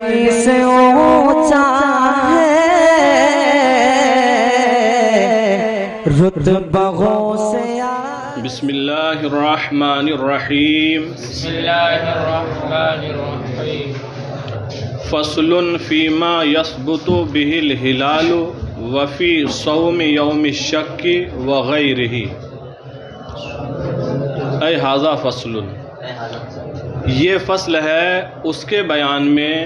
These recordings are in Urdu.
سے اونچا ہے رتبہوں سے بسم اللہ الرحمن الرحیم بسم اللہ الرحمن الرحیم فصل فیما یثبت به الہلال وفی صوم یوم الشک وغیرہ اے ھذا فصل، یہ فصل ہے اس کے بیان میں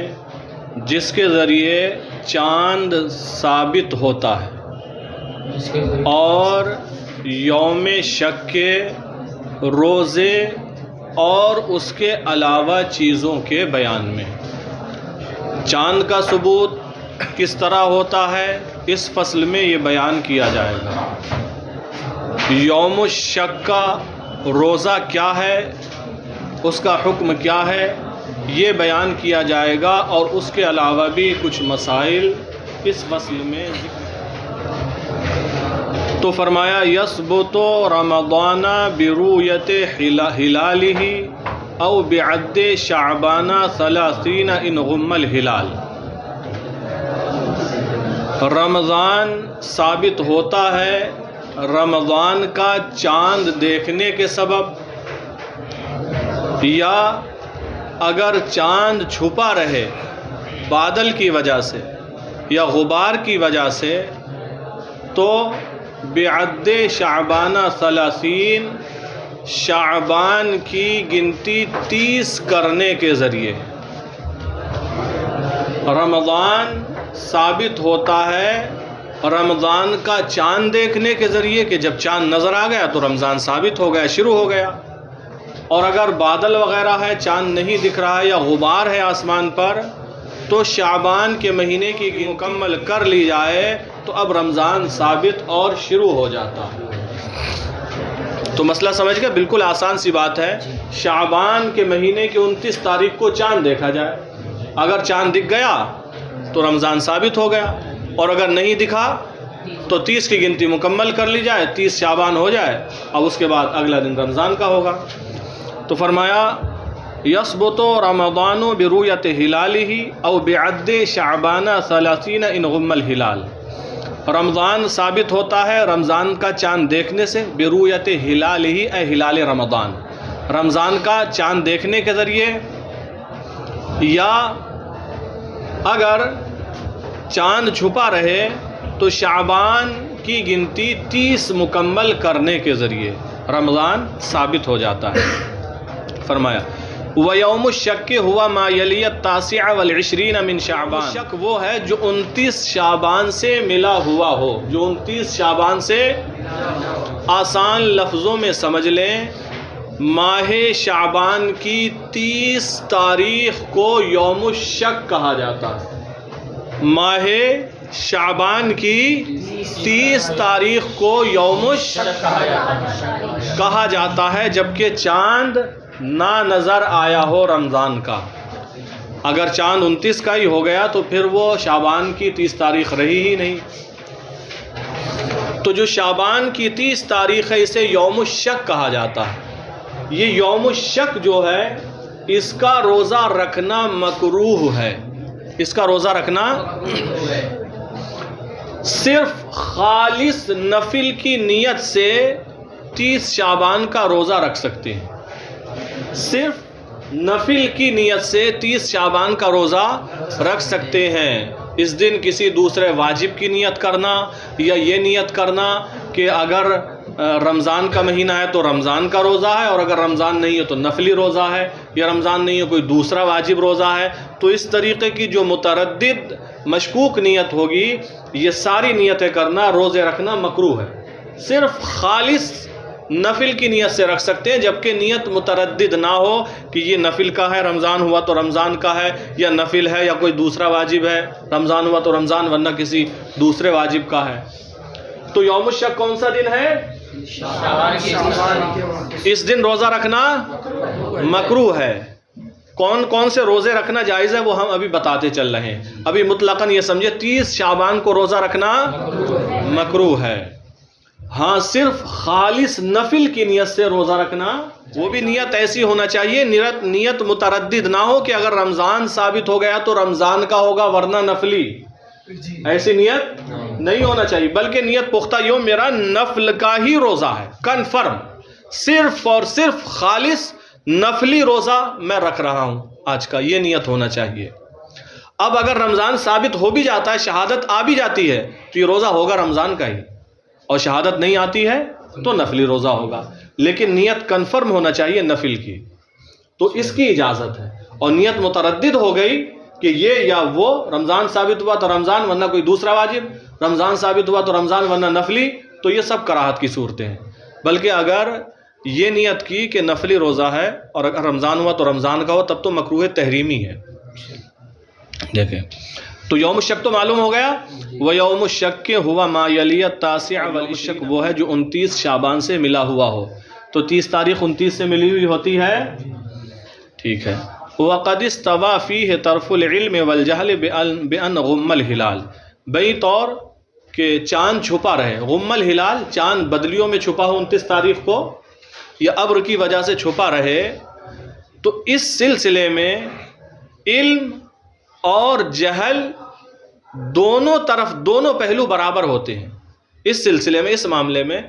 جس کے ذریعے چاند ثابت ہوتا ہے اور یوم شک کے روزے اور اس کے علاوہ چیزوں کے بیان میں چاند کا ثبوت کس طرح ہوتا ہے اس فصل میں یہ بیان کیا جائے گا۔ یوم الشک کا روزہ کیا ہے، اس کا حکم کیا ہے، یہ بیان کیا جائے گا، اور اس کے علاوہ بھی کچھ مسائل اس فصل میں ذکر۔ تو فرمایا یثبت رمضان برؤیت ہلالہ او بعد شعبان 30 ان غم الہلال، رمضان ثابت ہوتا ہے رمضان کا چاند دیکھنے کے سبب، یا اگر چاند چھپا رہے بادل کی وجہ سے یا غبار کی وجہ سے، تو بعد شعبان 30 شعبان کی گنتی 30 کرنے کے ذریعے رمضان ثابت ہوتا ہے رمضان کا چاند دیکھنے کے ذریعے، کہ جب چاند نظر آ گیا تو رمضان ثابت ہو گیا، شروع ہو گیا۔ اور اگر بادل وغیرہ ہے، چاند نہیں دکھ رہا ہے یا غبار ہے آسمان پر، تو شعبان کے مہینے کی مکمل کر لی جائے تو اب رمضان ثابت اور شروع ہو جاتا ہے۔ تو مسئلہ سمجھ گئے؟ بالکل آسان سی بات ہے۔ شعبان کے مہینے کی 29 تاریخ کو چاند دیکھا جائے، اگر چاند دکھ گیا تو رمضان ثابت ہو گیا، اور اگر نہیں دکھا تو 30 کی گنتی مکمل کر لی جائے، 30 شعبان ہو جائے، اب اس کے بعد اگلا دن رمضان کا ہوگا۔ تو فرمایا یثبت رمضان برؤیت ہلالہ او بعد شعبان 30 ان غم الہلال، رمضان ثابت ہوتا ہے رمضان کا چاند دیکھنے سے، برؤیت ہلالہ اے ہلال رمضان، رمضان کا چاند دیکھنے کے ذریعے، یا اگر چاند چھپا رہے تو شعبان کی گنتی 30 مکمل کرنے کے ذریعے رمضان ثابت ہو جاتا ہے۔ فرمایا وَيَوْمُ الشَّكِّ هُوَ مَا يَلِيَ التَّاسِعَ وَالْعِشْرِينَ مِنْ شَعْبَانَ، شک وہ ہے جو 29 شعبان سے ملا ہوا ہو، جو 29 شعبان سے، آسان لفظوں میں سمجھ لیں، ماہ شعبان کی 30 تاریخ کو یوم الشک کہا جاتا ہے۔ ماہ شعبان کی 30 تاریخ کو یوم الشک کہا جاتا ہے، جبکہ چاند نہ نظر آیا ہو رمضان کا۔ اگر چاند 29 کا ہی ہو گیا تو پھر وہ شعبان کی 30 تاریخ رہی ہی نہیں۔ تو جو شعبان کی 30 تاریخ ہے اسے یوم الشک کہا جاتا ہے۔ یہ یوم الشک جو ہے اس کا روزہ رکھنا مکروہ ہے، اس کا روزہ رکھنا صرف خالص نفل کی نیت سے 30 شعبان کا روزہ رکھ سکتے ہیں، صرف نفل کی نیت سے 30 شعبان کا روزہ رکھ سکتے ہیں۔ اس دن کسی دوسرے واجب کی نیت کرنا، یا یہ نیت کرنا کہ اگر رمضان کا مہینہ ہے تو رمضان کا روزہ ہے، اور اگر رمضان نہیں ہے تو نفلی روزہ ہے، یا رمضان نہیں ہے کوئی دوسرا واجب روزہ ہے، تو اس طریقے کی جو متردد مشکوک نیت ہوگی، یہ ساری نیتیں کرنا، روزے رکھنا مکروہ ہے۔ صرف خالص نفل کی نیت سے رکھ سکتے ہیں، جبکہ نیت متردد نہ ہو کہ یہ نفل کا ہے، رمضان ہوا تو رمضان کا ہے، یا نفل ہے یا کوئی دوسرا واجب ہے، رمضان ہوا تو رمضان ورنہ کسی دوسرے واجب کا ہے۔ تو یوم الشک کون سا دن ہے؟ اس دن روزہ رکھنا مکروہ ہے۔ کون کون سے روزے رکھنا جائز ہے وہ ہم ابھی بتاتے چل رہے ہیں۔ ابھی مطلقاً یہ سمجھے 30 شعبان کو روزہ رکھنا مکروہ ہے۔ ہاں صرف خالص نفل کی نیت سے روزہ رکھنا، وہ بھی نیت ایسی ہونا چاہیے، نیت متردد نہ ہو کہ اگر رمضان ثابت ہو گیا تو رمضان کا ہوگا ورنہ نفلی، ایسی نیت نہیں ہونا چاہیے، بلکہ نیت پختہ یوں میرا نفل کا ہی روزہ ہے، کنفرم، صرف اور صرف خالص نفلی روزہ میں رکھ رہا ہوں آج کا، یہ نیت ہونا چاہیے۔ اب اگر رمضان ثابت ہو بھی جاتا ہے، شہادت آ بھی جاتی ہے، تو یہ روزہ ہوگا رمضان کا ہی، اور شہادت نہیں آتی ہے تو نفلی روزہ ہوگا، لیکن نیت کنفرم ہونا چاہیے نفل کی، تو اس کی اجازت ہے۔ اور نیت متردد ہو گئی کہ یہ یا وہ، رمضان ثابت ہوا تو رمضان ورنہ کوئی دوسرا واجب، رمضان ثابت ہوا تو رمضان ورنہ نفلی، تو یہ سب کراہت کی صورتیں ہیں۔ بلکہ اگر یہ نیت کی کہ نفلی روزہ ہے اور اگر رمضان ہوا تو رمضان کا ہو، تب تو مکروہ تحریمی ہے۔ دیکھیں تو یوم الشک تو معلوم ہو گیا، وہ یوم الشک کے ہوا ما یلی التاسع والشک، وہ ہے جو 29 شعبان سے ملا ہوا ہو، تو 30 تاریخ 29 سے ملی ہوئی ہوتی ہے، ٹھیک ہے۔ وَقَدِ اسْتَوَى فِيهِ طَرْفُ الْعِلْمِ وَالْجَهْلِ بِأَنْ غُمَّ الْهِلَالِ، بئی طور کہ چاند چھپا رہے، غم الہلال، چاند بدلیوں میں چھپا ہو 29 تاریخ کو، یا ابر کی وجہ سے چھپا رہے، تو اس سلسلے میں علم اور جہل دونوں طرف، دونوں پہلو برابر ہوتے ہیں اس سلسلے میں، اس معاملے میں،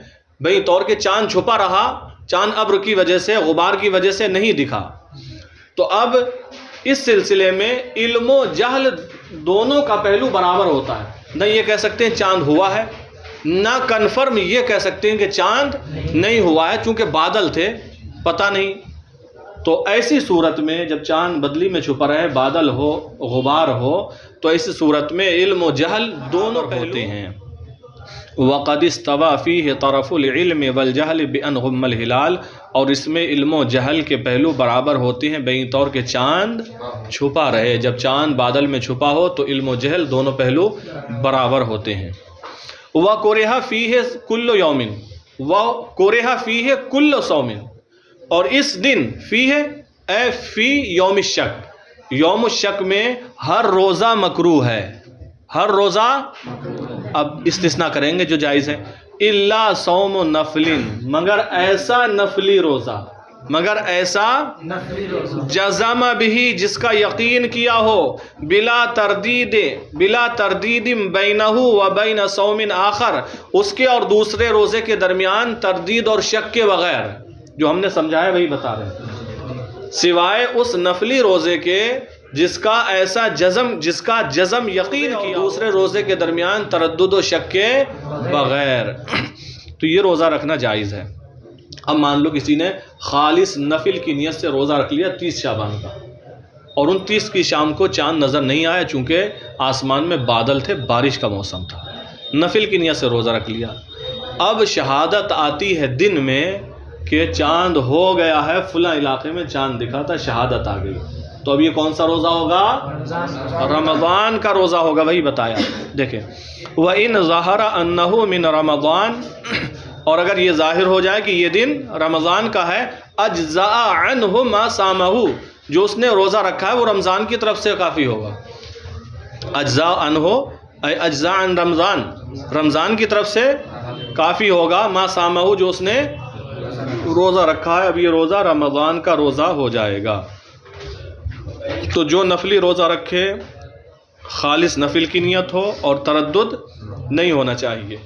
بئی طور کہ چاند چھپا رہا، چاند ابر کی وجہ سے، غبار کی وجہ سے نہیں دکھا، تو اب اس سلسلے میں علم و جہل دونوں کا پہلو برابر ہوتا ہے، نہ یہ کہہ سکتے ہیں چاند ہوا ہے، نہ کنفرم یہ کہہ سکتے ہیں کہ چاند نہیں ہوا ہے، چونکہ بادل تھے پتہ نہیں۔ تو ایسی صورت میں جب چاند بدلی میں چھپا رہے، بادل ہو، غبار ہو، تو ایسی صورت میں علم و جہل دونوں ہوتے ہیں۔ وَقَدِ اسْتَوَى فِيهِ طَرَفُ الْعِلْمِ وَالْجَهْلِ بِأَنْ غُمَّ الْهِلَالِ، اور اس میں علم و جہل کے پہلو برابر ہوتے ہیں، بین طور کہ چاند چھپا رہے، جب چاند بادل میں چھپا ہو تو علم و جہل دونوں پہلو برابر ہوتے ہیں۔ وَقُرِحَ فِيهِ كُلُّ يَوْمٍ وَقُرِحَ فِيهِ كُلُّ صَوْمٍ، اور اس دن فیہ اے فی یوم الشک، یوم الشک میں ہر روزہ مکروہ ہے، ہر روزہ، اب استثناء کریں گے جو جائز ہے، الا صوم نفل، مگر ایسا نفلی روزہ، مگر ایسا جزم بھی، جس کا یقین کیا ہو، بلا تردید بینہ و بین صوم آخر، اس کے اور دوسرے روزے کے درمیان تردید اور شک کے بغیر، جو ہم نے سمجھا ہے وہی بتا رہے ہیں، سوائے اس نفلی روزے کے جس کا ایسا جزم یقین کیا، دوسرے روزے کے درمیان تردد و شک کے بغیر، تو یہ روزہ رکھنا جائز ہے۔ اب مان لو کسی نے خالص نفل کی نیت سے روزہ رکھ لیا 30 شعبان کا، اور 29 کی شام کو چاند نظر نہیں آیا، چونکہ آسمان میں بادل تھے، بارش کا موسم تھا، نفل کی نیت سے روزہ رکھ لیا۔ اب شہادت آتی ہے دن میں کہ چاند ہو گیا ہے، فلاں علاقے میں چاند دکھا تھا، شہادت آ گئی، تو اب یہ کون سا روزہ ہوگا؟ رمضان کا روزہ ہوگا، وہی بتایا۔ دیکھیں وَإِنْ ظَهَرَ أَنَّهُ مِنْ رَمَضَانَ، اور اگر یہ ظاہر ہو جائے کہ یہ دن رمضان کا ہے، أَجْزَأَ عَنْهُ مَا صَامَهُ، جو اس نے روزہ رکھا ہے وہ رمضان کی طرف سے کافی ہوگا، أَجْزَأَ عَنْهُ أي أجزاء عن رمضان، رمضان کی طرف سے کافی ہوگا، مَا صَامَهُ، جو اس نے روزہ رکھا ہے، اب یہ روزہ رمضان کا روزہ ہو جائے گا۔ تو جو نفلی روزہ رکھے خالص نفل کی نیت ہو اور تردد نہیں ہونا چاہیے۔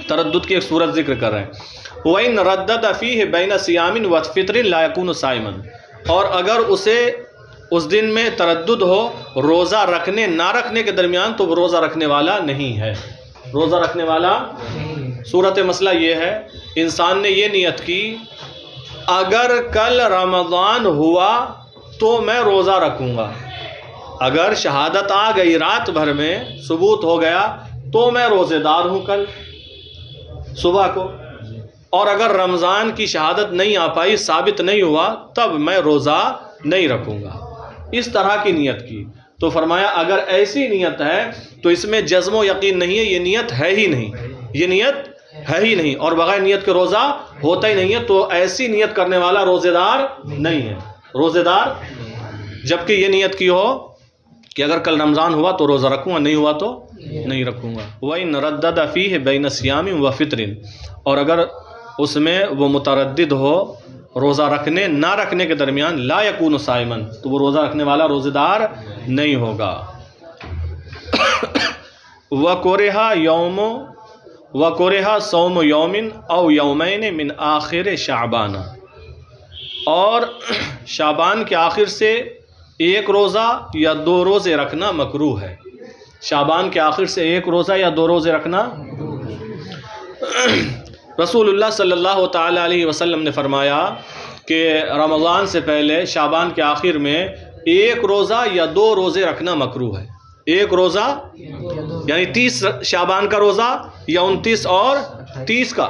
تردد کی ایک صورت ذکر کر رہے ہیں، وَإِنْ رَدَّدَ فِيهِ بَيْنَ صِيَامٍ وَفِطْرٍ لَا يَكُونُ صَائِمًا، اور اگر اسے اس دن میں تردد ہو روزہ رکھنے نہ رکھنے کے درمیان، تو وہ روزہ رکھنے والا نہیں ہے، روزہ رکھنے والا۔ صورت مسئلہ یہ ہے، انسان نے یہ نیت کی اگر کل رمضان ہوا تو میں روزہ رکھوں گا، اگر شہادت آ گئی رات بھر میں، ثبوت ہو گیا تو میں روزے دار ہوں کل صبح کو، اور اگر رمضان کی شہادت نہیں آ پائی، ثابت نہیں ہوا، تب میں روزہ نہیں رکھوں گا، اس طرح کی نیت کی۔ تو فرمایا اگر ایسی نیت ہے تو اس میں جزم و یقین نہیں ہے، یہ نیت ہے ہی نہیں، یہ نیت ہے ہی نہیں، اور بغیر نیت کے روزہ ہوتا ہی نہیں ہے، تو ایسی نیت کرنے والا روزے دار نہیں ہے، روزے دار جبکہ یہ نیت کی ہو کہ اگر کل رمضان ہوا تو روزہ رکھوں گا، نہیں ہوا تو نہیں رکھوں گا۔ وَإِنْ رَدَّدَ فِيهِ بَيْنَ صِيَامٍ وَفِطْرٍ، اور اگر اس میں وہ متردد ہو روزہ رکھنے نہ رکھنے کے درمیان، لا یکون صائمن، تو وہ روزہ رکھنے والا روزہ دار نہیں ہوگا۔ وَكُرِهَ صَوْمُ يَوْمٍ أَوْ يَوْمَيْنِ مِنْ آخِرِ شعبان، اور شعبان کے آخر سے ایک روزہ یا دو روزے رکھنا مکروہ ہے۔ شعبان کے آخر سے ایک روزہ یا دو روزے رکھنا، رسول اللہ صلی اللہ تعالی علیہ وسلم نے فرمایا کہ رمضان سے پہلے شعبان کے آخر میں ایک روزہ یا دو روزے رکھنا مکروہ ہے۔ ایک روزہ یعنی 30 شعبان کا روزہ یا 29 اور 30 کا،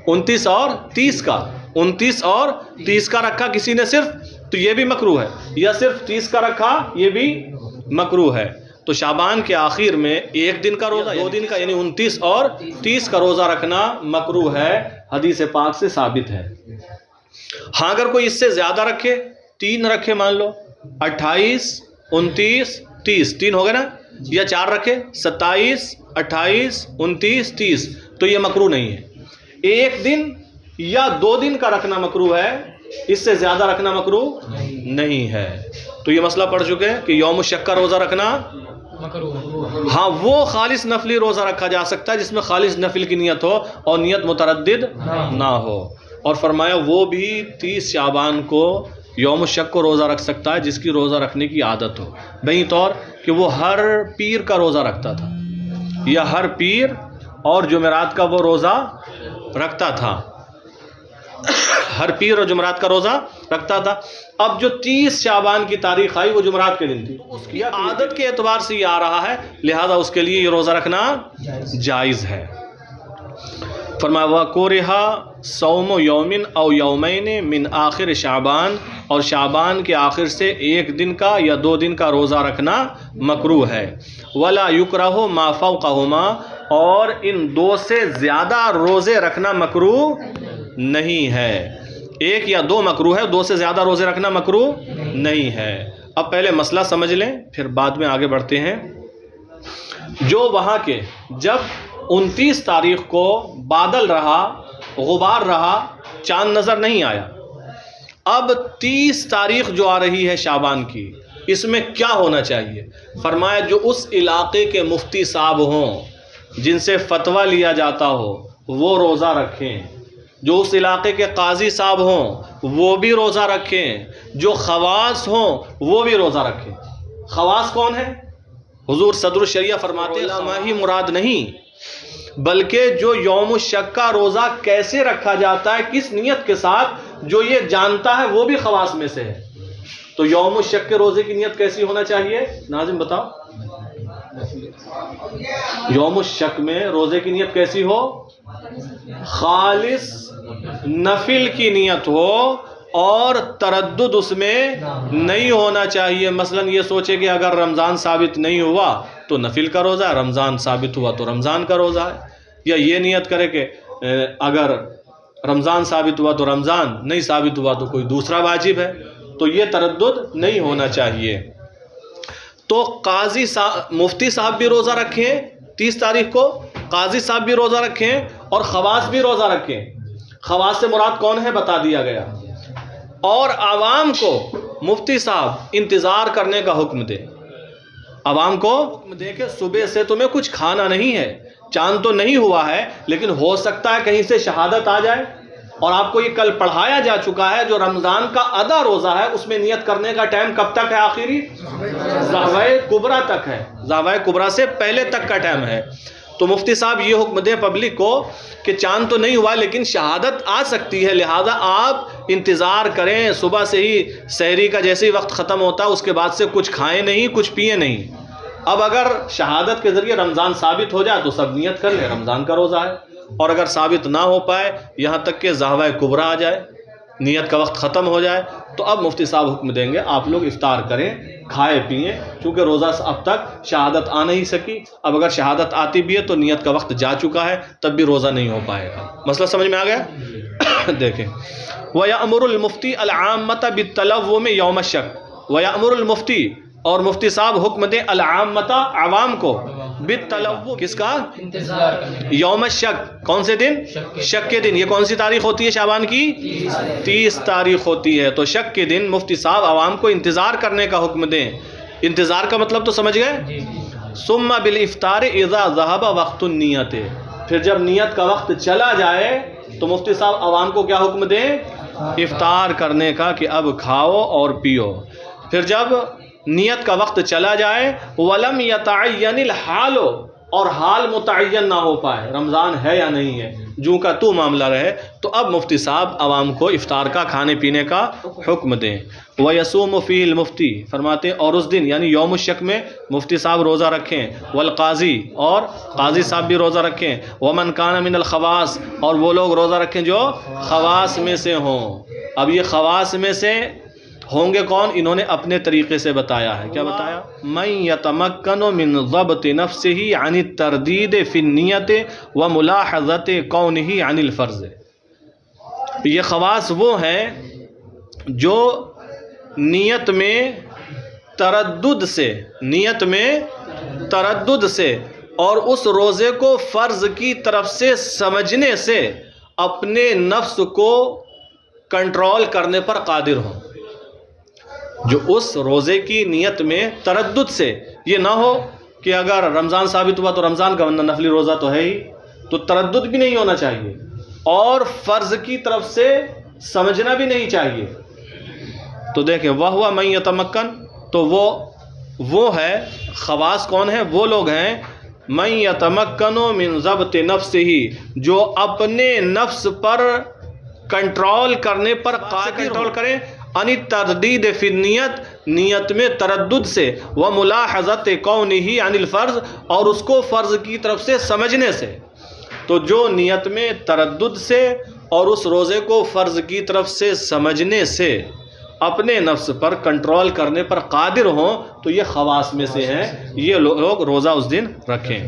29 اور 30 کا، 29 اور 30 کا رکھا کسی نے صرف، تو یہ بھی مکروہ ہے، یا صرف 30 کا رکھا یہ بھی مکروہ ہے۔ تو شعبان کے آخر میں ایک دن کا روزہ، 2 دن کا، یعنی 29 اور 30 کا روزہ رکھنا مکروہ ہے، حدیث پاک سے ثابت ہے۔ ہاں اگر کوئی اس سے زیادہ رکھے، 3 رکھے مان لو، 28 29 30، 3 ہو گئے نا، یا 4 رکھے 27 28 29 30، تو یہ مکروہ نہیں ہے۔ ایک دن یا 2 دن کا رکھنا مکروہ ہے، اس سے زیادہ رکھنا مکروہ نہیں ہے۔ تو یہ مسئلہ پڑھ چکے ہیں کہ یوم الشک کا روزہ رکھنا مکروہ۔ ہاں وہ خالص نفلی روزہ رکھا جا سکتا ہے جس میں خالص نفل کی نیت ہو اور نیت متردد نہ ہو، اور فرمایا وہ بھی 30 شعبان کو یوم الشک کو روزہ رکھ سکتا ہے جس کی روزہ رکھنے کی عادت ہو، بہی طور کہ وہ ہر پیر کا روزہ رکھتا تھا، یا ہر پیر اور جمعرات کا وہ روزہ رکھتا تھا، ہر پیر اور جمعرات کا روزہ رکھتا تھا۔ اب جو 30 شعبان کی تاریخ آئی وہ جمعرات کے دن تھی، اس کی عادت کے اعتبار سے یہ آ رہا ہے، لہذا اس کے لیے یہ روزہ رکھنا جائز ہے۔ فرمایا وَكُرِهَ صَوْمُ يَوْمٍ أَوْ يَوْمَيْنِ مِنْ آخِرِ شعبان، اور شعبان کے آخر سے ایک دن کا یا 2 دن کا روزہ رکھنا مکروہ ہے۔ وَلَا يُكْرَهُ مَا فَوْقَهُمَا، اور ان 2 سے زیادہ روزے رکھنا مکروہ نہیں ہے۔ ایک یا 2 مکروہ ہے، 2 سے زیادہ روزے رکھنا مکروہ نہیں ہے۔ اب پہلے مسئلہ سمجھ لیں پھر بعد میں آگے بڑھتے ہیں۔ جو وہاں کے جب 29 تاریخ کو بادل رہا، غبار رہا، چاند نظر نہیں آیا، اب 30 تاریخ جو آ رہی ہے شعبان کی، اس میں کیا ہونا چاہیے؟ فرمایا جو اس علاقے کے مفتی صاحب ہوں جن سے فتویٰ لیا جاتا ہو وہ روزہ رکھیں، جو اس علاقے کے قاضی صاحب ہوں وہ بھی روزہ رکھیں، جو خواص ہوں وہ بھی روزہ رکھیں۔ خواص کون ہے؟ حضور صدر الشریعہ فرماتے ہیں علماء ہی مراد نہیں، بلکہ جو یوم الشک کا روزہ کیسے رکھا جاتا ہے، کس نیت کے ساتھ، جو یہ جانتا ہے وہ بھی خواص میں سے ہے۔ تو یوم الشک کے روزے کی نیت کیسی ہونا چاہیے؟ ناظم بتاؤ، یوم الشک میں روزے کی نیت کیسی ہو؟ خالص نفل کی نیت ہو اور تردد اس میں نہیں ہونا چاہیے۔ مثلا یہ سوچے کہ اگر رمضان ثابت نہیں ہوا تو نفل کا روزہ ہے، رمضان ثابت ہوا تو رمضان کا روزہ ہے، یا یہ نیت کرے کہ اگر رمضان ثابت ہوا تو رمضان، نہیں ثابت ہوا تو کوئی دوسرا واجب ہے، تو یہ تردد نہیں ہونا چاہیے۔ تو قاضی صاحب، مفتی صاحب بھی روزہ رکھیں 30 تاریخ کو، قاضی صاحب بھی روزہ رکھیں اور خواص بھی روزہ رکھیں۔ خواص سے مراد کون ہے بتا دیا گیا، اور عوام کو مفتی صاحب انتظار کرنے کا حکم دے، عوام کو حکم دے کہ صبح سے تمہیں کچھ کھانا نہیں ہے، چاند تو نہیں ہوا ہے لیکن ہو سکتا ہے کہیں سے شہادت آ جائے، اور آپ کو یہ کل پڑھایا جا چکا ہے جو رمضان کا آدھا روزہ ہے اس میں نیت کرنے کا ٹائم کب تک ہے؟ آخری ضحوہ کبریٰ تک ہے، ضحوہ کبریٰ سے پہلے تک کا ٹائم ہے۔ تو مفتی صاحب یہ حکم دیں پبلک کو کہ چاند تو نہیں ہوا لیکن شہادت آ سکتی ہے، لہذا آپ انتظار کریں، صبح سے ہی سحری کا جیسے ہی وقت ختم ہوتا ہے اس کے بعد سے کچھ کھائیں نہیں، کچھ پئیں نہیں۔ اب اگر شہادت کے ذریعے رمضان ثابت ہو جائے تو سب نیت کر لیں رمضان کا روزہ ہے، اور اگر ثابت نہ ہو پائے یہاں تک کہ ضحوہ کبریٰ آ جائے، نیت کا وقت ختم ہو جائے، تو اب مفتی صاحب حکم دیں گے آپ لوگ افطار کریں، کھائے پئیں، چونکہ روزہ اب تک شہادت آ نہیں سکی، اب اگر شہادت آتی بھی ہے تو نیت کا وقت جا چکا ہے، تب بھی روزہ نہیں ہو پائے گا۔ مسئلہ سمجھ میں آ گیا؟ دیکھیں، وَيَأْمُرُ الْمُفْتِي الْعَامَّةَ بِالتَّلَوُّمِ يَوْمَ الشَّكِّ، وَيَأْمُرُ الْمُفْتِي، اور مفتی صاحب حکم دیں العامۃ عوام کو بالتلوّ، کس کا؟ انتظار کرنے یوم الشک، کون سے دن؟ شک کے دن۔ یہ کون سی تاریخ ہوتی ہے شعبان کی؟ 30 تاریخ ہوتی ہے۔ تو شک کے دن مفتی صاحب عوام کو انتظار کرنے کا حکم دیں۔ انتظار کا مطلب تو سمجھ گئے؟ جی ثم بالافطار اذا ذهب وقت النیت، پھر جب نیت کا وقت چلا جائے تو مفتی صاحب عوام کو کیا حکم دیں؟ افطار کرنے کا، کہ اب کھاؤ اور پیو۔ پھر جب نیت کا وقت چلا جائے ولم یتعین الحال، اور حال متعین نہ ہو پائے، رمضان ہے یا نہیں ہے، جو کا تو معاملہ رہے، تو اب مفتی صاحب عوام کو افطار کا، کھانے پینے کا حکم دیں۔ وَيَصُومُ فِيهِ الْمُفْتِي، فرماتے ہیں اور اس دن یعنی یوم الشک میں مفتی صاحب روزہ رکھیں، والقاضی، اور قاضی صاحب بھی روزہ رکھیں، وَمَنْ كَانَ مِنَ الْخَوَاصِ، اور وہ لوگ روزہ رکھیں جو خواص میں سے ہوں۔ اب یہ خواص میں سے ہوں گے کون؟ انہوں نے اپنے طریقے سے بتایا ہے۔ کیا بتایا؟ مَن يَتَمَكَّنُ مِن ضَبْطِ نَفْسِهِ عَنِ التَّرْدِيدِ فِي النِّيَّةِ وَمُلَاحَظَةِ كَوْنِهِ عَنِ الْفَرْضِ، یہ خواص وہ ہیں جو نیت میں تردد سے، نیت میں تردد سے اور اس روزے کو فرض کی طرف سے سمجھنے سے اپنے نفس کو کنٹرول کرنے پر قادر ہوں۔ جو اس روزے کی نیت میں تردد سے، یہ نہ ہو کہ اگر رمضان ثابت ہوا تو رمضان کا، ورنہ نفلی روزہ تو ہے ہی، تو تردد بھی نہیں ہونا چاہیے، اور فرض کی طرف سے سمجھنا بھی نہیں چاہیے۔ تو دیکھیں وَهُوَ مَن يَتَمَكَّن، تو وہ ہے خواص کون ہے؟ وہ لوگ ہیں مَن يَتَمَكَّنُ مِن ضَبْطِ نَفْسِهِ، جو اپنے نفس پر کنٹرول کرنے پر قادر، کنٹرول کریں، عن التردید فی النیت، نیت میں تردد سے، وملاحظت کونہ عن الفرض، اور اس کو فرض کی طرف سے سمجھنے سے۔ تو جو نیت میں تردد سے اور اس روزے کو فرض کی طرف سے سمجھنے سے اپنے نفس پر کنٹرول کرنے پر قادر ہوں، تو یہ خواص میں سے ہیں، یہ لوگ روزہ اس دن رکھیں۔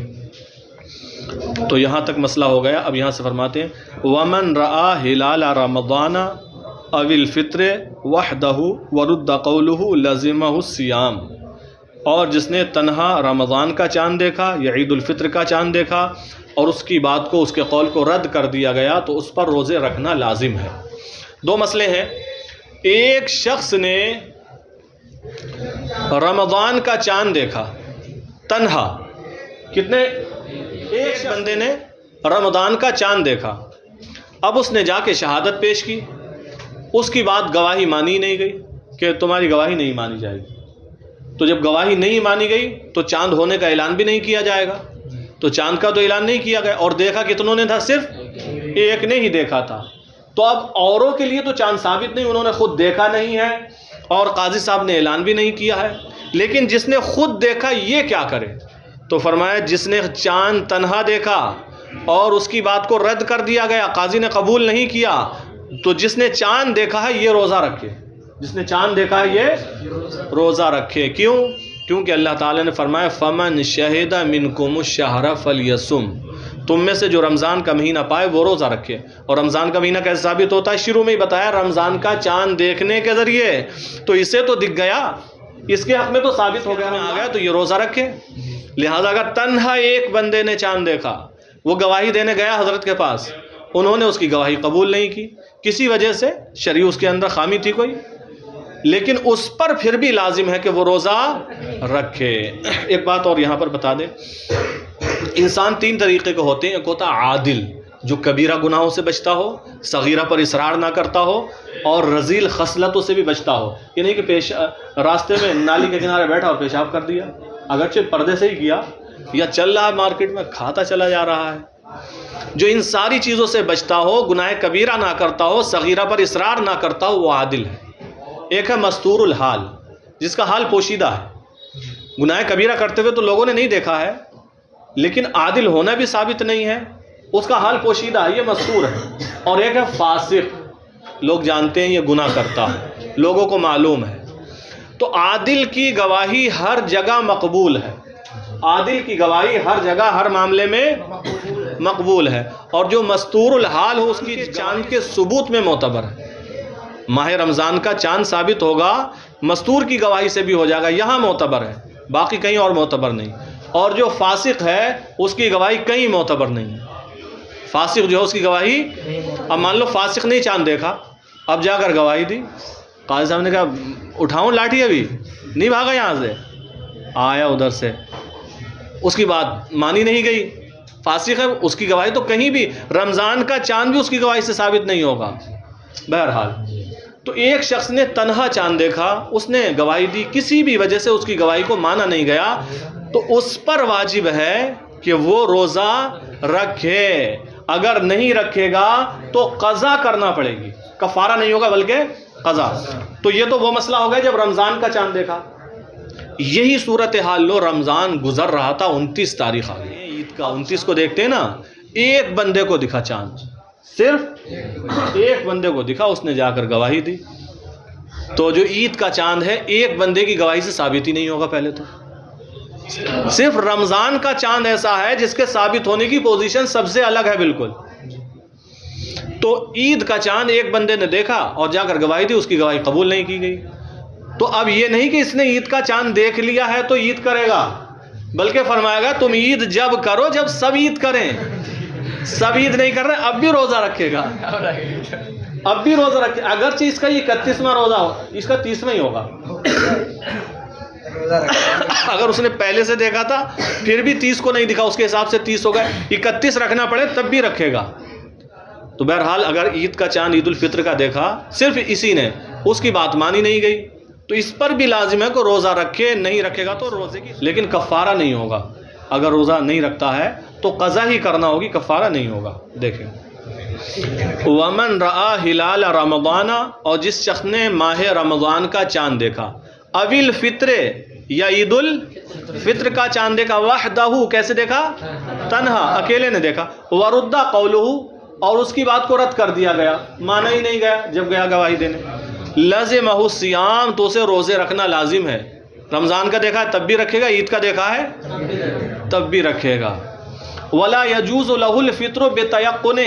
تو یہاں تک مسئلہ ہو گیا۔ اب یہاں سے فرماتے ہیں وَمَن رَآ هِلَالَ رَمَضَانَ أَوِ الْفِطْرِ وَحْدَهُ وَرُدَّ قَوْلُهُ لَزِمَهُ الصِّيَامُ، اور جس نے تنہا رمضان کا چاند دیکھا یا عید الفطر کا چاند دیکھا اور اس کی بات کو، اس کے قول کو رد کر دیا گیا، تو اس پر روزے رکھنا لازم ہے۔ دو مسئلے ہیں، ایک شخص نے رمضان کا چاند دیکھا تنہا، کتنے؟ ایک بندے نے رمضان کا چاند دیکھا، اب اس نے جا کے شہادت پیش کی، اس کی بات گواہی مانی نہیں گئی کہ تمہاری گواہی نہیں مانی جائے گی۔ تو جب گواہی نہیں مانی گئی تو چاند ہونے کا اعلان بھی نہیں کیا جائے گا، تو چاند کا تو اعلان نہیں کیا گیا، اور دیکھا کتنوں نے تھا؟ صرف ایک نے ہی دیکھا تھا۔ تو اب اوروں کے لیے تو چاند ثابت نہیں، انہوں نے خود دیکھا نہیں ہے اور قاضی صاحب نے اعلان بھی نہیں کیا ہے، لیکن جس نے خود دیکھا یہ کیا کرے؟ تو فرمایا جس نے چاند تنہا دیکھا اور اس کی بات کو رد کر دیا گیا، قاضی نے قبول نہیں کیا، تو جس نے چاند دیکھا ہے یہ روزہ رکھے، جس نے چاند دیکھا ہے یہ روزہ رکھے۔ کیوں؟ کیونکہ اللہ تعالیٰ نے فرمایا فَمَنْ شَهِدَ مِنْكُمُ الشَّهْرَ فَلْيَصُمْ، تم میں سے جو رمضان کا مہینہ پائے وہ روزہ رکھے۔ اور رمضان کا مہینہ کیسے ثابت ہوتا ہے؟ شروع میں ہی بتایا، رمضان کا چاند دیکھنے کے ذریعے، تو اسے تو دکھ گیا، اس کے حق میں تو ثابت ہو گیا، آ گیا، تو یہ روزہ رکھے۔ لہذا اگر تنہا ایک بندے نے چاند دیکھا، وہ گواہی دینے گیا حضرت کے پاس، انہوں نے اس کی گواہی قبول نہیں کی، کسی وجہ سے شرعی اس کے اندر خامی تھی کوئی، لیکن اس پر پھر بھی لازم ہے کہ وہ روزہ رکھے۔ ایک بات اور یہاں پر بتا دیں، انسان تین طریقے کے ہوتے ہیں، ایک ہوتا عادل، جو کبیرہ گناہوں سے بچتا ہو، صغیرہ پر اصرار نہ کرتا ہو، اور رذیل خصلتوں سے بھی بچتا ہو۔ یہ نہیں کہ راستے میں نالی کے کنارے بیٹھا اور پیشاب کر دیا، اگرچہ پردے سے ہی کیا، یا چل رہا ہے مارکیٹ میں کھاتا چلا جا رہا ہے۔ جو ان ساری چیزوں سے بچتا ہو، گناہ کبیرہ نہ کرتا ہو، صغیرہ پر اصرار نہ کرتا ہو، وہ عادل ہے۔ ایک ہے مستور الحال، جس کا حال پوشیدہ ہے، گناہ کبیرہ کرتے ہوئے تو لوگوں نے نہیں دیکھا ہے، لیکن عادل ہونا بھی ثابت نہیں ہے، اس کا حال پوشیدہ ہے، یہ مستور ہے۔ اور ایک ہے فاسق، لوگ جانتے ہیں یہ گناہ کرتا ہے، لوگوں کو معلوم ہے۔ تو عادل کی گواہی ہر جگہ مقبول ہے، عادل کی گواہی ہر جگہ ہر معاملے میں مقبول ہے، اور جو مستور الحال ہو اس کی چاند کے ثبوت میں معتبر ہے۔ ماہ رمضان کا چاند ثابت ہوگا، مستور کی گواہی سے بھی ہو جائے گا، یہاں معتبر ہے، باقی کہیں اور معتبر نہیں۔ اور جو فاسق ہے اس کی گواہی کہیں معتبر نہیں ہے. فاسق جو ہے اس کی گواہی، اب مان لو فاسق نے چاند دیکھا، اب جا کر گواہی دی، قاضی صاحب نے کہا اٹھاؤں لاٹھی، ابھی نہیں بھاگا یہاں سے، آیا ادھر سے، اس کی بات مانی نہیں گئی، فاسق ہے، اس کی گواہی تو کہیں بھی، رمضان کا چاند بھی اس کی گواہی سے ثابت نہیں ہوگا. بہرحال تو ایک شخص نے تنہا چاند دیکھا، اس نے گواہی دی، کسی بھی وجہ سے اس کی گواہی کو مانا نہیں گیا، تو اس پر واجب ہے کہ وہ روزہ رکھے. اگر نہیں رکھے گا تو قضا کرنا پڑے گی، کفارہ نہیں ہوگا بلکہ قضا. تو یہ تو وہ مسئلہ ہو گیا جب رمضان کا چاند دیکھا. یہی صورتحال لو، رمضان گزر رہا تھا، 29 تاریخ آ گئی عید کا، 29 کو دیکھتے ہیں نا، ایک بندے کو دکھا چاند، صرف ایک بندے کو دکھا، اس نے جا کر گواہی دی. تو جو عید کا چاند ہے ایک بندے کی گواہی سے ثابت ہی نہیں ہوگا. پہلے تو صرف رمضان کا چاند ایسا ہے جس کے ثابت ہونے کی پوزیشن سب سے الگ ہے بالکل. تو عید کا چاند ایک بندے نے دیکھا اور جا کر گواہی دی، اس کی گواہی قبول نہیں کی گئی. تو اب یہ نہیں کہ اس نے عید کا چاند دیکھ لیا ہے تو عید کرے گا، بلکہ فرمائے گا تم عید جب کرو جب سب عید کریں. سب عید نہیں کر رہے اب بھی روزہ رکھے گا، اب بھی روزہ رکھے، اگرچہ اس کا یہ 31واں روزہ ہو، اس کا 30واں ہی ہوگا. اگر اس نے پہلے سے دیکھا تھا پھر بھی 30 کو نہیں دکھا، اس کے حساب سے 30 ہو گئے، 31 رکھنا پڑے تب بھی رکھے گا. تو بہرحال اگر عید کا چاند عید الفطر کا دیکھا صرف اسی نے، اس کی بات مانی نہیں گئی، تو اس پر بھی لازم ہے کہ روزہ رکھے، نہیں رکھے گا تو روزے کی، لیکن کفارہ نہیں ہوگا. اگر روزہ نہیں رکھتا ہے تو قضا ہی کرنا ہوگی، کفارہ نہیں ہوگا. دیکھیں ومن رآ ہلال رمضان، اور جس شخص نے ماہ رمضان کا چاند دیکھا، اویل فطر یا عید الفطر کا چاند دیکھا، وحدہ کیسے دیکھا؟ تنہا، اکیلے نے دیکھا، وردا قولہ، اور اس کی بات کو رد کر دیا گیا، مانا ہی نہیں گیا جب گیا گواہی دینے، لازمہ الصیام، تو اسے روزے رکھنا لازم ہے. رمضان کا دیکھا ہے تب بھی رکھے گا، عید کا دیکھا ہے تب بھی رکھے گا. ولا یجوز لہ الفطر بتیقنہ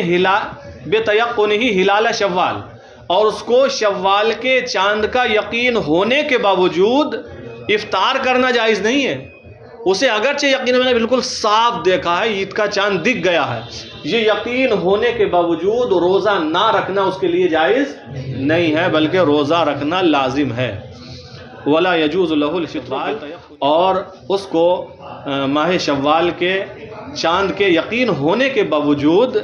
ہلال شوال، اور اس کو شوال کے چاند کا یقین ہونے کے باوجود افطار کرنا جائز نہیں ہے. اسے اگرچہ یقین میں نے بالکل صاف دیکھا ہے، عید کا چاند دکھ گیا ہے، یہ یقین ہونے کے باوجود روزہ نہ رکھنا اس کے لیے جائز نہیں ہے، بلکہ روزہ رکھنا لازم ہے. ولا یجوز لہ الفطر، اور اس کو ماہ شوال کے چاند کے یقین ہونے کے باوجود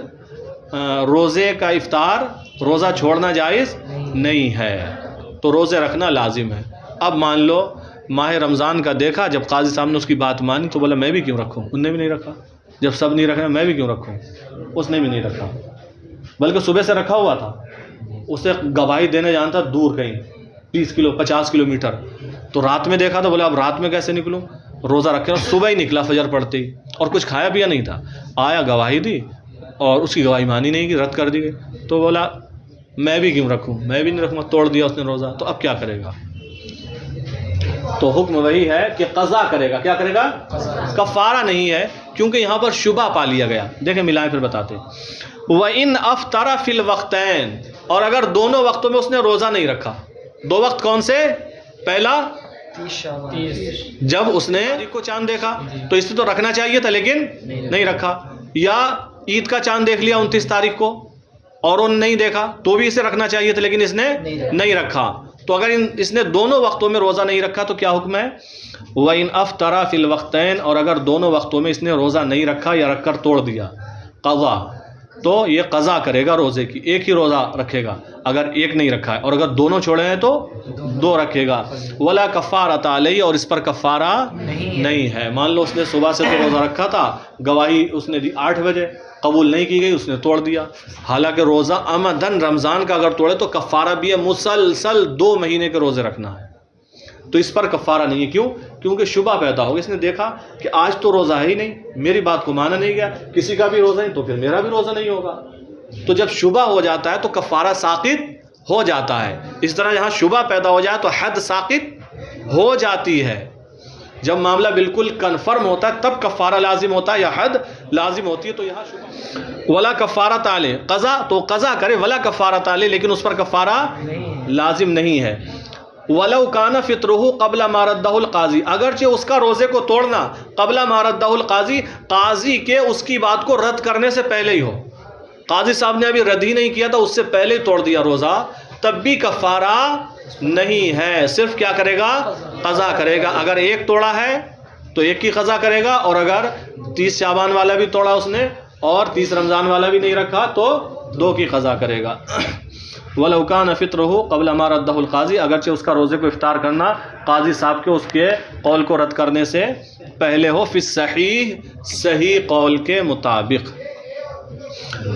روزے کا افطار، روزہ چھوڑنا جائز نہیں ہے، تو روزے رکھنا لازم ہے. اب مان لو ماہ رمضان کا دیکھا، جب قاضی صاحب نے اس کی بات مانی تو بولا میں بھی کیوں رکھوں، ان نے بھی نہیں رکھا. جب سب نہیں رکھا میں بھی کیوں رکھوں، اس نے بھی نہیں رکھا، بلکہ صبح سے رکھا ہوا تھا. اسے گواہی دینے جانا تھا دور کہیں 30 کلو 50 کلومیٹر، تو رات میں دیکھا تو بولا اب رات میں کیسے نکلوں، روزہ رکھے، اور صبح ہی نکلا فجر پڑتے ہی، اور کچھ کھایا پیا نہیں تھا. آیا گواہی دی اور اس کی گواہی مانی نہیں گئی، رد کر دی گئی. تو بولا میں بھی کیوں رکھوں، میں بھی نہیں رکھوں گا، توڑ دیا اس نے روزہ. تو اب کیا کرے گا؟ تو حکم وہی ہے کہ قضا کرے گا. کیا کرے گا؟ کفارہ نہیں ہے، کیونکہ یہاں پر شبہ پا لیا گیا. دیکھیں ملائیں پھر بتاتے ہیں. وَإِنْ أَفْطَرَ فِي الْوَقْتَيْنِ، اور اگر دونوں وقتوں میں اس نے روزہ نہیں رکھا. دو وقت کون سے؟ پہلا جب اس نے کو چاند دیکھا تو اس میں تو رکھنا چاہیے تھا لیکن نہیں رکھا، یا عید کا چاند دیکھ لیا 29 تاریخ کو اور انہوں نے نہیں دیکھا تو بھی اسے رکھنا چاہیے تھا لیکن اس نے نہیں رکھا. تو اگر اس نے دونوں وقتوں میں روزہ نہیں رکھا تو کیا حکم ہے؟ وَإِنْ أَفْطَرَ فِي الْوَقْتَيْنِ، اور اگر دونوں وقتوں میں اس نے روزہ نہیں رکھا یا رکھ کر توڑ دیا، قضا، تو یہ قضا کرے گا روزے کی. ایک ہی روزہ رکھے گا اگر ایک نہیں رکھا ہے، اور اگر دونوں چھوڑے ہیں تو دو رکھے گا. ولا کفارۃ علیہ، اور اس پر کفارہ نہیں ہے. مان لو اس نے صبح سے تو روزہ رکھا تھا، گواہی اس نے دی 8 بجے، قبول نہیں کی گئی، اس نے توڑ دیا. حالانکہ روزہ عمدن رمضان کا اگر توڑے تو کفارہ بھی ہے، مسلسل 2 مہینے کے روزے رکھنا ہے. تو اس پر کفارہ نہیں ہے. کیوں؟ کیونکہ شبہ پیدا ہوگا. اس نے دیکھا کہ آج تو روزہ ہے ہی نہیں، میری بات کو مانا نہیں گیا، کسی کا بھی روزہ نہیں تو پھر میرا بھی روزہ نہیں ہوگا. تو جب شبہ ہو جاتا ہے تو کفارہ ساقط ہو جاتا ہے. اس طرح یہاں شبہ پیدا ہو جائے تو حد ساقط ہو جاتی ہے. جب معاملہ بالکل کنفرم ہوتا ہے تب کفارہ لازم ہوتا ہے یا حد لازم ہوتی ہے. تو یہاں شبہ ولا کفارۃ علیہ، قضا تو قضا کرے، ولا کفارۃ علیہ، لیکن اس پر کفارہ لازم نہیں ہے. ولو کان فطرہ قبل ما ردہ القاضی، اگرچہ اس کا روزے کو توڑنا قبل ما ردہ القاضی، قاضی کے اس کی بات کو رد کرنے سے پہلے ہی ہو، قاضی صاحب نے ابھی رد ہی نہیں کیا تھا، اس سے پہلے ہی توڑ دیا روزہ، تب بھی کفارہ نہیں ہے، صرف کیا کرے گا؟ قضا کرے گا۔ اگر ایک توڑا ہے تو ایک کی قضا کرے گا، اور اگر 30 شعبان والا بھی توڑا اس نے اور 30 رمضان والا بھی نہیں رکھا تو 2 کی قضا کرے گا۔ وَلَوْ كَانَ فِطْرُهُ قَبْلَ مَا رَدَّهُ الْقَاضِي، اگرچہ اس کا روزے کو افطار کرنا قاضی صاحب کے اس کے قول کو رد کرنے سے پہلے ہو، فی الصحیح، صحیح قول کے مطابق۔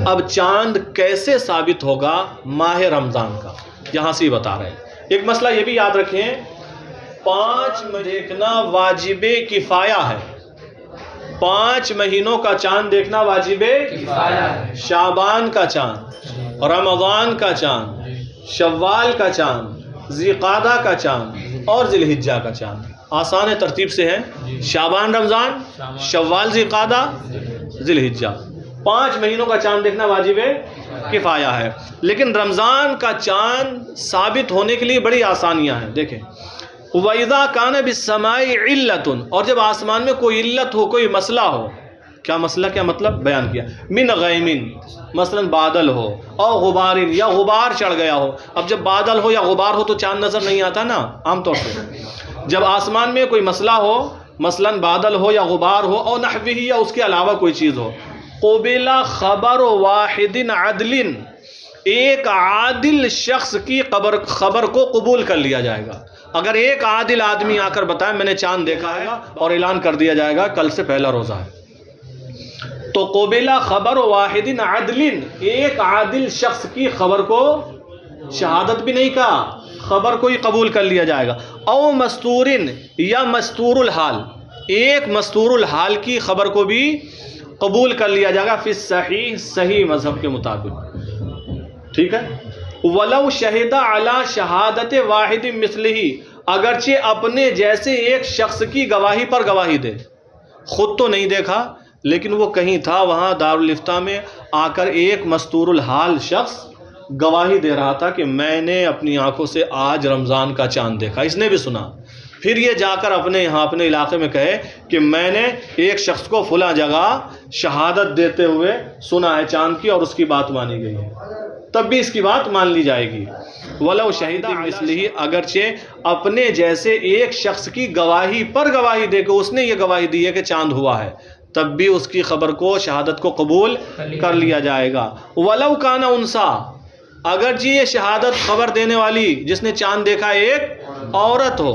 اب چاند کیسے ثابت ہوگا ماہ رمضان کا، یہاں سے ہی بتا رہے ہیں۔ ایک مسئلہ یہ بھی یاد رکھیں، 5 دیکھنا واجب کفایہ ہے، 5 مہینوں کا چاند دیکھنا واجب کفایہ ہے، شعبان کا چاند، رمضان کا چاند، شوال کا چاند، ذی قعدہ کا چاند اور ذی الحجہ کا چاند، آسان ترتیب سے ہے، شعبان، رمضان، شوال، ذی قعدہ، ذی الحجہ، 5 مہینوں کا چاند دیکھنا واجب کفایہ ہے۔ لیکن رمضان کا چاند ثابت ہونے کے لیے بڑی آسانیاں ہیں، دیکھیں، وَإِذَا كَانَ بِالسَّمَاءِ عِلَّةٌ، اور جب آسمان میں کوئی علت ہو، کوئی مسئلہ ہو، کیا مسئلہ، کیا مطلب بیان کیا، من غیمن، مثلا بادل ہو، اور غبارن، یا غبار چڑھ گیا ہو۔ اب جب بادل ہو یا غبار ہو تو چاند نظر نہیں آتا نا عام طور سے، جب آسمان میں کوئی مسئلہ ہو، مثلا بادل ہو یا غبار ہو، اور نحوہ، یا اس کے علاوہ کوئی چیز ہو، قبل خبر واحد عدل، ایک عادل شخص کی خبر کو قبول کر لیا جائے گا۔ اگر ایک عادل آدمی آ کر بتائے میں نے چاند دیکھا ہے، اور اعلان کر دیا جائے گا کل سے پہلا روزہ ہے، تو قبل خبر واحد عدل، ایک عادل شخص کی خبر کو، شہادت بھی نہیں کہا، خبر کو ہی قبول کر لیا جائے گا۔ او مستورن، یا مستور الحال، ایک مستور الحال کی خبر کو بھی قبول کر لیا جائے گا، فی الصحیح، صحیح مذہب کے مطابق، ٹھیک ہے۔ ولو شہد علی شہادت واحد مثلہ، اگرچہ اپنے جیسے ایک شخص کی گواہی پر گواہی دے، خود تو نہیں دیکھا لیکن وہ کہیں تھا، وہاں دارالافتاء میں آ کر ایک مستور الحال شخص گواہی دے رہا تھا کہ میں نے اپنی آنکھوں سے آج رمضان کا چاند دیکھا، اس نے بھی سنا، پھر یہ جا کر اپنے یہاں اپنے علاقے میں کہے کہ میں نے ایک شخص کو فلاں جگہ شہادت دیتے ہوئے سنا ہے چاند کی، اور اس کی بات مانی گئی ہے، تب بھی اس کی بات مان لی جائے گی۔ ولو شہید مثلہ، اگرچہ اپنے جیسے ایک شخص کی گواہی پر گواہی دے کے اس نے یہ گواہی دی ہے کہ چاند ہوا ہے، تب بھی اس کی خبر کو، شہادت کو قبول کر لیا جائے گا۔ ولو کان انسا، اگرچہ یہ شہادت خبر دینے والی جس نے چاند دیکھا ایک عورت ہو،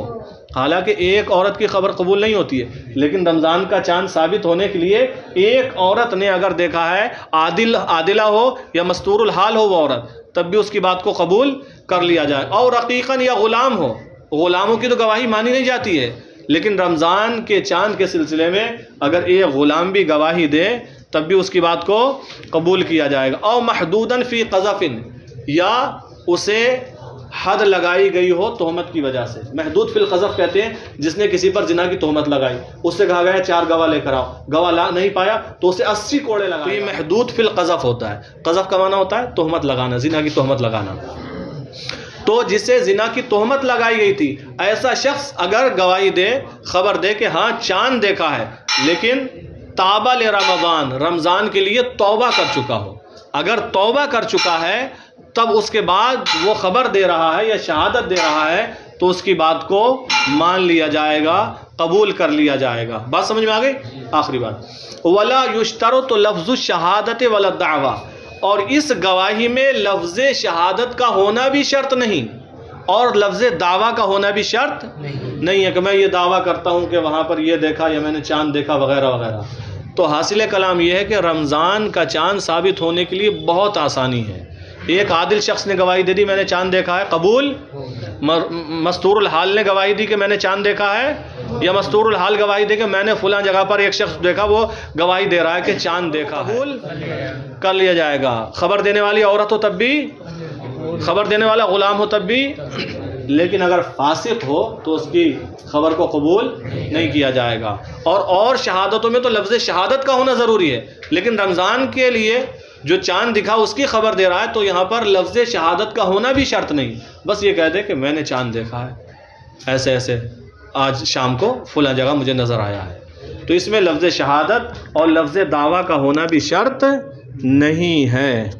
حالانکہ ایک عورت کی خبر قبول نہیں ہوتی ہے، لیکن رمضان کا چاند ثابت ہونے کے لیے ایک عورت نے اگر دیکھا ہے، عادلہ ہو یا مستور الحال ہو وہ عورت، تب بھی اس کی بات کو قبول کر لیا جائے۔ اور رقیقاً، یا غلام ہو، غلاموں کی تو گواہی مانی نہیں جاتی ہے، لیکن رمضان کے چاند کے سلسلے میں اگر ایک غلام بھی گواہی دے تب بھی اس کی بات کو قبول کیا جائے گا۔ او محدوداً فی قذف، یا اسے حد لگائی گئی ہو تہمت کی وجہ سے، محدود فی القذف کہتے ہیں جس نے کسی پر زنا کی تہمت لگائی، اس سے کہا گیا 4 گواہ لے کر آؤ، گواہ لا نہیں پایا تو اسے 80 کوڑے لگائے، تو یہ محدود فی القذف ہوتا ہے۔ قذف کا معنی ہوتا ہے تہمت لگانا، زنا کی تہمت لگانا۔ تو جسے زنا کی تہمت لگائی گئی تھی، ایسا شخص اگر گواہی دے، خبر دے کہ ہاں چاند دیکھا ہے، لیکن تابہ لرمضان، رمضان کے لیے توبہ کر چکا ہو، اگر توبہ کر چکا ہے تب اس کے بعد وہ خبر دے رہا ہے یا شہادت دے رہا ہے تو اس کی بات کو مان لیا جائے گا، قبول کر لیا جائے گا۔ بات سمجھ میں آ گئی؟ آخری بات، ولا یشترط لفظ الشہادت ولا الدعوی، اور اس گواہی میں لفظ شہادت کا ہونا بھی شرط نہیں، اور لفظ دعویٰ کا ہونا بھی شرط نہیں ہے کہ میں یہ دعویٰ کرتا ہوں کہ وہاں پر یہ دیکھا یا میں نے چاند دیکھا وغیرہ وغیرہ۔ تو حاصل کلام یہ ہے کہ رمضان کا چاند ثابت ہونے کے لیے بہت آسانی ہے۔ ایک عادل شخص نے گواہی دے دی میں نے چاند دیکھا ہے، قبول۔ مستور الحال نے گواہی دی کہ میں نے چاند دیکھا ہے، یا مستور الحال گواہی دے کہ میں نے فلاں جگہ پر ایک شخص دیکھا، وہ گواہی دے رہا ہے کہ چاند دیکھا، قبول کر لیا جائے گا۔ خبر دینے والی عورت ہو تب بھی، خبر دینے والا غلام ہو تب بھی، لیکن اگر فاسق ہو تو اس کی خبر کو قبول نہیں کیا جائے گا۔ اور شہادتوں میں تو لفظ شہادت کا ہونا ضروری ہے، لیکن رمضان کے لیے جو چاند دکھا اس کی خبر دے رہا ہے تو یہاں پر لفظ شہادت کا ہونا بھی شرط نہیں، بس یہ کہہ دے کہ میں نے چاند دیکھا ہے۔ ایسے ایسے آج شام کو فلاں جگہ مجھے نظر آیا ہے. تو اس میں لفظ شہادت اور لفظ دعویٰ کا ہونا بھی شرط نہیں ہے.